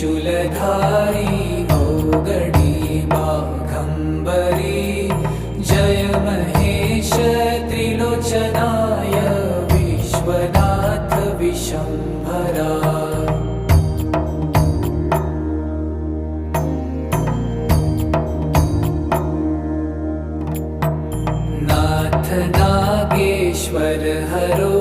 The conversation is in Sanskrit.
त्रिशूलधारी औगडी बाघम्बरी जय महेश त्रिलोचनाय विश्वनाथ विशम्भरा। नाथ नागेश्वर हरो